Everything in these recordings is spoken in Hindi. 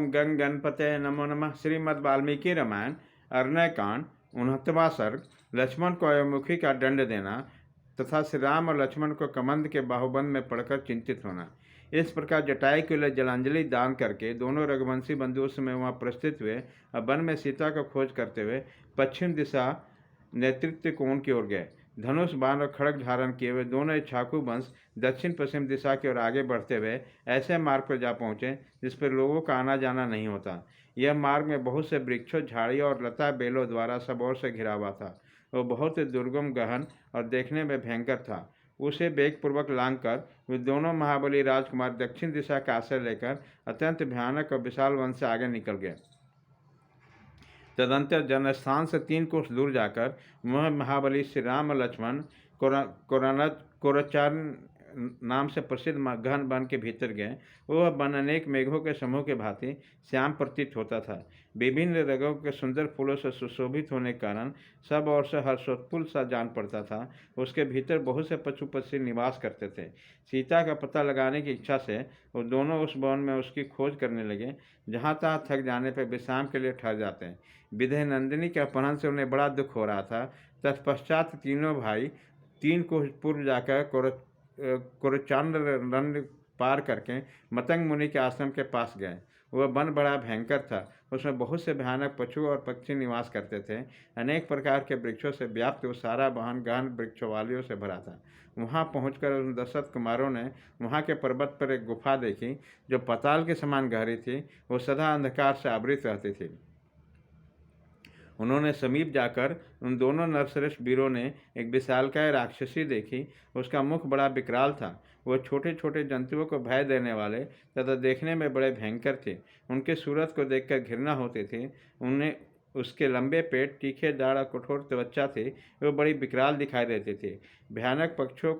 ओम गंग गणपते नमो नमः। श्रीमद् वाल्मीकि रामायण अरण्यकांड 69वां सर्ग। लक्ष्मण को अयोमुखी का दंड देना तथा श्री राम और लक्ष्मण को कमंद के बाहुबंद में पड़कर चिंतित होना। इस प्रकार जटायु के लिए जलांजलि दान करके दोनों रघुवंशी बंधु उस समय वहाँ प्रस्थित हुए और वन में सीता को खोज करते हुए पश्चिम दिशा नेतृत्व कोण की ओर गए। धनुष बाण और खड़ग धारण किए हुए दोनों इक्ष्वाकु वंश दक्षिण पश्चिम दिशा की ओर आगे बढ़ते हुए ऐसे मार्ग पर जा पहुँचे जिस पर लोगों का आना जाना नहीं होता। यह मार्ग में बहुत से वृक्षों, झाड़ियों और लता बेलों द्वारा सब ओर से घिरा हुआ था। वह बहुत ही दुर्गम, गहन और देखने में भयंकर था। उसे वेगपूर्वक लांघकर वे दोनों महाबली राजकुमार दक्षिण दिशा का आश्रय लेकर अत्यंत भयानक और विशाल वन से आगे निकल गए। तदंतर जनस्थान से 3 कोस दूर जाकर वह महाबली श्री राम और लक्ष्मण कोरचान नाम से प्रसिद्ध गहन वन के भीतर गए। वह वन अनेक मेघों के समूह के भांति श्याम प्रतीत होता था। विभिन्न रंगों के सुंदर फूलों से सुशोभित होने के कारण सब ओर से हर्षोत्फुल्ल सा जान पड़ता था। उसके भीतर बहुत से पशु पक्षी निवास करते थे। सीता का पता लगाने की इच्छा से वो दोनों उस वन में उसकी खोज करने लगे। जहाँ तहाँ थक जाने पर विश्राम के लिए ठहर जाते हैं। विदेह नंदिनी के अपहरण से उन्हें बड़ा दुख हो रहा था। तत्पश्चात तीनों भाई 3 कोस पूर्व जाकर कुरचांद रन पार करके मतंग मुनि के आश्रम के पास गए। वह वन बड़ा भयंकर था। उसमें बहुत से भयानक पशु और पक्षी निवास करते थे। अनेक प्रकार के वृक्षों से व्याप्त वो सारा वाहन गहन वृक्षवालियों से भरा था। वहाँ पहुंचकर उन दशरथ कुमारों ने वहाँ के पर्वत पर एक गुफा देखी जो पाताल के समान गहरी थी। वो सदा अंधकार से आवृत रहती थी। उन्होंने समीप जाकर उन दोनों नरश्रेष्ठ वीरों ने एक विशालकाय राक्षसी देखी। उसका मुख बड़ा विकराल था। वह छोटे छोटे जंतुओं को भय देने वाले तथा देखने में बड़े भयंकर थे। उनके सूरत को देखकर घृणा होती थी। उन्हें उसके लंबे पेट, तीखे दाढ़ और कठोर त्वचा थे। वे बड़ी विकराल दिखाई देते थे। भयानक पक्षुओं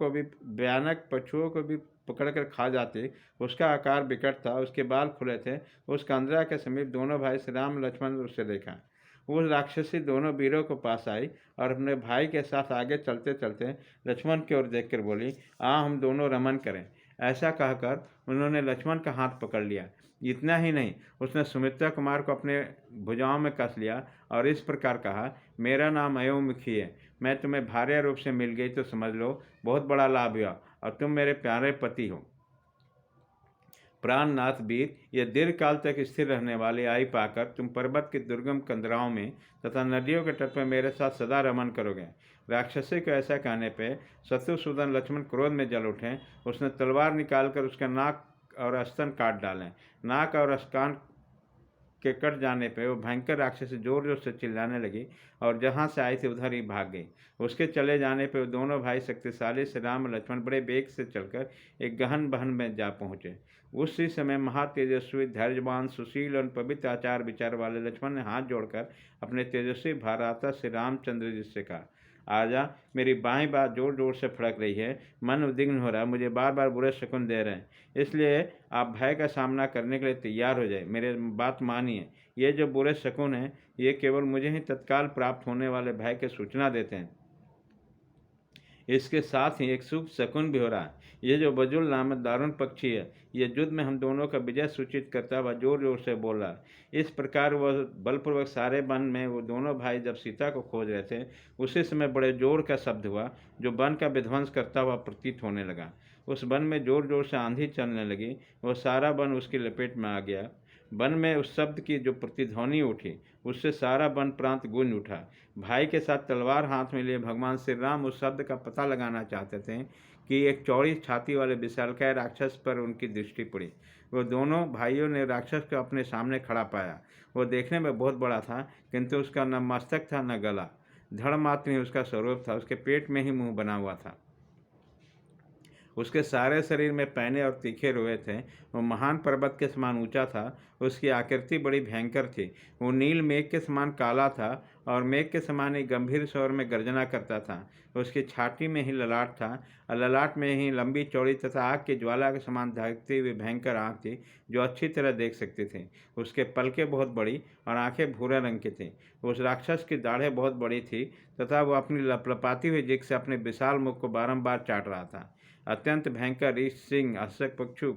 को भी पकड़कर खा जाते। उसका आकार विकट था। उसके बाल खुले थे। उस कंदरा के समीप दोनों भाई श्री राम लक्ष्मण उसे देखा। वो राक्षसी दोनों वीरों को पास आई और अपने भाई के साथ आगे चलते चलते लक्ष्मण की ओर देखकर बोली, आ हम दोनों रमन करें। ऐसा कहकर उन्होंने लक्ष्मण का हाथ पकड़ लिया। इतना ही नहीं, उसने सुमित्रा कुमार को अपने भुजाओं में कस लिया और इस प्रकार कहा, मेरा नाम अयोमुखी है। मैं तुम्हें भार्या रूप से मिल गई तो समझ लो बहुत बड़ा लाभ हुआ और तुम मेरे प्यारे पति हो। प्राणनाथ वीर, यह दीर्घ काल तक स्थिर रहने वाली आयु पाकर तुम पर्वत के दुर्गम कंदराओं में तथा नदियों के तट पर मेरे साथ सदा रमन करोगे। राक्षसी को ऐसा कहने पर शत्रुसूदन लक्ष्मण क्रोध में जल उठे। उसने तलवार निकालकर उसका नाक और स्तन काट डालें। नाक और कान के कट जाने पर वो भयंकर राक्षसी जोर जोर से चिल्लाने लगी और जहाँ से आई थी उधर ही भाग गई। उसके चले जाने पर दोनों भाई शक्तिशाली श्री राम और लक्ष्मण बड़े वेग से चलकर एक गहन बहन में जा पहुँचे। उसी समय महातेजस्वी, धैर्यवान, सुशील और पवित्र आचार विचार वाले लक्ष्मण ने हाथ जोड़कर अपने तेजस्वी भ्राता श्री रामचंद्र जी से कहा, आजा, मेरी बाएं बात जोर जोर से फड़क रही है। मन उद्विग्न हो रहा है। मुझे बार बार बुरे शकुन दे रहे हैं। इसलिए आप भय का सामना करने के लिए तैयार हो जाए। मेरे बात मानिए। ये जो बुरे शकुन हैं ये केवल मुझे ही तत्काल प्राप्त होने वाले भय की सूचना देते हैं। इसके साथ ही एक शुभ शकुन भी हो रहा है। ये जो बजुल नामक दारुण पक्षी है ये युद्ध में हम दोनों का विजय सूचित करता हुआ जोर जोर से बोल रहा है। इस प्रकार वह बलपूर्वक सारे वन में वो दोनों भाई जब सीता को खोज रहे थे उसी समय बड़े जोर का शब्द हुआ जो वन का विध्वंस करता हुआ प्रतीत होने लगा। उस वन में जोर जोर से आंधी चलने लगी। वह सारा वन उसकी लपेट में आ गया। वन में उस शब्द की जो प्रतिध्वनि उठी उससे सारा वन प्रांत गूंज उठा। भाई के साथ तलवार हाथ में लिए भगवान श्री राम उस शब्द का पता लगाना चाहते थे कि एक चौड़ी छाती वाले विशालकाय राक्षस पर उनकी दृष्टि पड़ी। वो दोनों भाइयों ने राक्षस को अपने सामने खड़ा पाया। वो देखने में बहुत बड़ा था किंतु उसका न मस्तक था न गला। धड़ मात्र ही उसका स्वरूप था। उसके पेट में ही मुंह बना हुआ था। उसके सारे शरीर में पैने और तीखे रोए थे। वो महान पर्वत के समान ऊंचा था। उसकी आकृति बड़ी भयंकर थी। वो नील मेघ के समान काला था और मेघ के समान ही गंभीर स्वर में गर्जना करता था। उसकी छाती में ही ललाट था और ललाट में ही लंबी चौड़ी तथा आग की ज्वाला के समान धकती हुई भयंकर आँख थी जो अच्छी तरह देख सकती थी। उसके पलकें बहुत बड़ी और आंखें भूरे रंग की थीं। उस राक्षस की दाढ़ें बहुत बड़ी थी तथा वो अपनी लपलपाती हुई जिग से अपने विशाल मुख को बारंबार चाट रहा था। अत्यंत भयंकर रीछ, सिंह, हंसक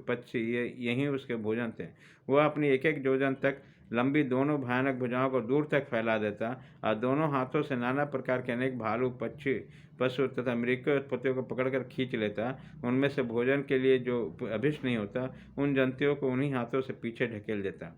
पक्षी यही उसके भोजन थे। वह अपनी एक एक योजन तक लंबी दोनों भयानक भुजाओं को दूर तक फैला देता और दोनों हाथों से नाना प्रकार के अनेक भालू, पक्षी, पशु तथा मृग के उत्पत्तियों को पकड़कर खींच लेता। उनमें से भोजन के लिए जो अभिष्ट नहीं होता, उन जंतुओं को उन्हीं हाथों से पीछे ढकेल देता।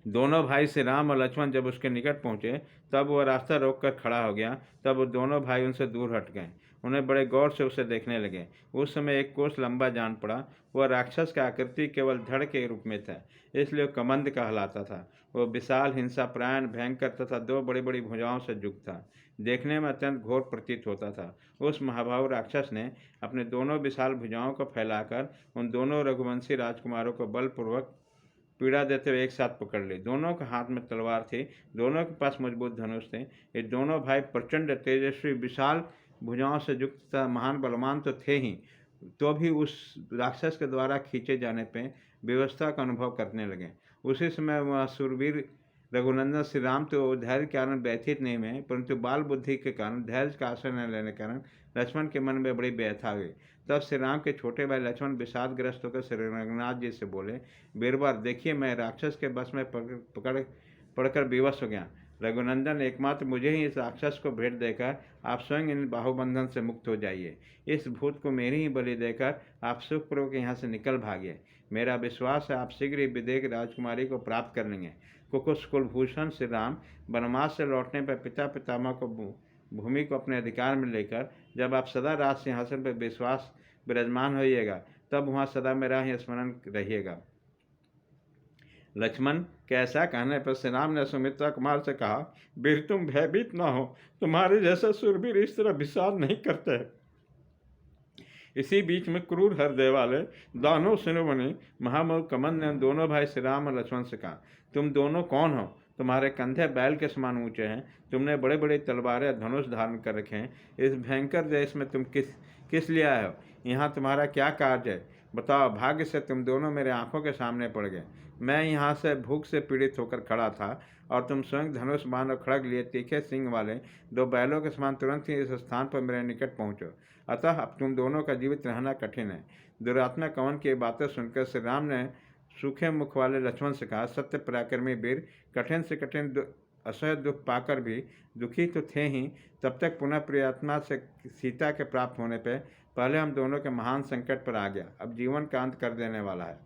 दोनों भाई श्री राम और लक्ष्मण जब उसके निकट पहुंचे, तब वह रास्ता रोककर खड़ा हो गया। तब वो दोनों भाई उनसे दूर हट गए, उन्हें बड़े गौर से उसे देखने लगे। उस समय एक कोस लंबा जान पड़ा। वह राक्षस का आकृति केवल धड़ के रूप में था, इसलिए वह कमंद कहलाता था। वह विशाल, हिंसापरायण, भयंकर तथा दो बड़ी बड़ी भुजाओं से युक्त था। देखने में अत्यंत घोर प्रतीत होता था। उस महाभाव राक्षस ने अपने दोनों विशाल भुजाओं को फैलाकर उन दोनों रघुवंशी राजकुमारों को बलपूर्वक पीड़ा देते हुए एक साथ पकड़ ली। दोनों के हाथ में तलवार थी, दोनों के पास मजबूत धनुष थे। ये दोनों भाई प्रचंड, तेजस्वी, विशाल भुजाओं से युक्त तथा महान बलवान तो थे ही, तो भी उस राक्षस के द्वारा खींचे जाने पर व्यवस्था का अनुभव करने लगे। उसी समय वह सूरवीर रघुनंदन श्री राम तो धैर्य के कारण व्यथित नहीं हुए, परंतु बाल बुद्धि के कारण, धैर्य का आश्रय न लेने के कारण लक्ष्मण के मन में बड़ी व्यथा हुई। तब श्री राम के छोटे भाई लक्ष्मण विषादग्रस्त होकर श्री रघुनाथ जी से बोले, बीरबल, देखिए मैं राक्षस के बस में पड़कर विवश हो गया। रघुनंदन, एकमात्र मुझे ही इस राक्षस को भेंट देकर आप स्वयं इन बाहुबंधन से मुक्त हो जाइए। इस भूत को मेरी ही बलि देकर आप सुखपूर्वक यहाँ से निकल भागिए। मेरा विश्वास है आप शीघ्र ही विदेह राजकुमारी को प्राप्त कर लेंगे। कुकुश कुलभूषण श्री राम वनवास से लौटने पर पिता पितामह को भूमि को अपने अधिकार में लेकर जब आप सदा राज सिंहासन पर विश्वास विराजमान होइएगा, तब वहाँ सदा मेरा ही स्मरण रहिएगा। लक्ष्मण के ऐसा कहने पर श्री राम ने सुमित्रा कुमार से कहा, वीर तुम भयभीत न हो, तुम्हारे जैसा सूरवीर इस तरह विषाद नहीं करते। इसी बीच में क्रूर हृदय वाले दानव शिरोमणि महामौल कमंद ने दोनों भाई श्री राम और लक्ष्मण से कहा, तुम दोनों कौन हो? तुम्हारे कंधे बैल के समान ऊंचे हैं, तुमने बड़े बड़े तलवारें, धनुष धारण कर रखे हैं। इस भयंकर देश में तुम किस लिए आए हो? यहाँ तुम्हारा क्या कार्य है? बताओ। भाग्य से तुम दोनों मेरे आंखों के सामने पड़ गए। मैं यहाँ से भूख से पीड़ित होकर खड़ा था और तुम स्वयं धनुष बाण और खड़ग लिए तीखे सिंह वाले दो बैलों के समान तुरंत ही इस स्थान पर मेरे निकट पहुँचो। अतः अब तुम दोनों का जीवित रहना कठिन है। दुरात्मा कंवन की बातें सुनकर श्री राम ने सूखे मुख वाले लक्ष्मण से कहा, सत्य पराक्रमी वीर, कठिन से कठिन असह्य दुख पाकर भी दुखी तो थे ही, तब तक पुनः प्रियात्मा से सीता के प्राप्त होने पर पहले हम दोनों के महान संकट पर आ गया, अब जीवन का अंत कर देने वाला है।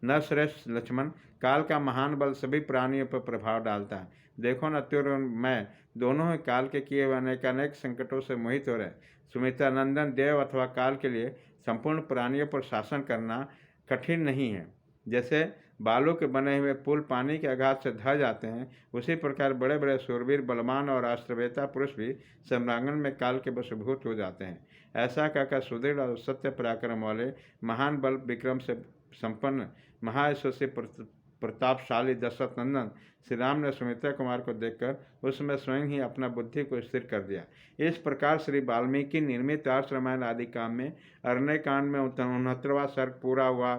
नरश्रेष्ठ लक्ष्मण, काल का महान बल सभी प्राणियों पर प्रभाव डालता है। देखो न, तुम और मैं दोनों ही काल के किए हुए अनेक संकटों से मोहित हो रहे। सुमित्रा नंदन, देव अथवा काल के लिए संपूर्ण प्राणियों पर शासन करना कठिन नहीं है। जैसे बालों के बने हुए पुल पानी के आघात से ढह जाते हैं, उसी प्रकार बड़े बड़े शूरवीर, बलवान और अस्त्रवेता पुरुष भी सम्रांगण में काल के वशीभूत हो जाते हैं। ऐसा कहकर सुदृढ़ और सत्य पराक्रम वाले महान बल विक्रम से संपन्न महायशस्वी प्रतापशाली दशरथ नंदन श्री राम ने सुमित्रा कुमार को देखकर उसमें स्वयं ही अपना बुद्धि को स्थिर कर दिया। इस प्रकार श्री वाल्मीकि निर्मित आर्ष रामायण आदि काम में अरण्य कांड में 69वां सर्ग पूरा हुआ।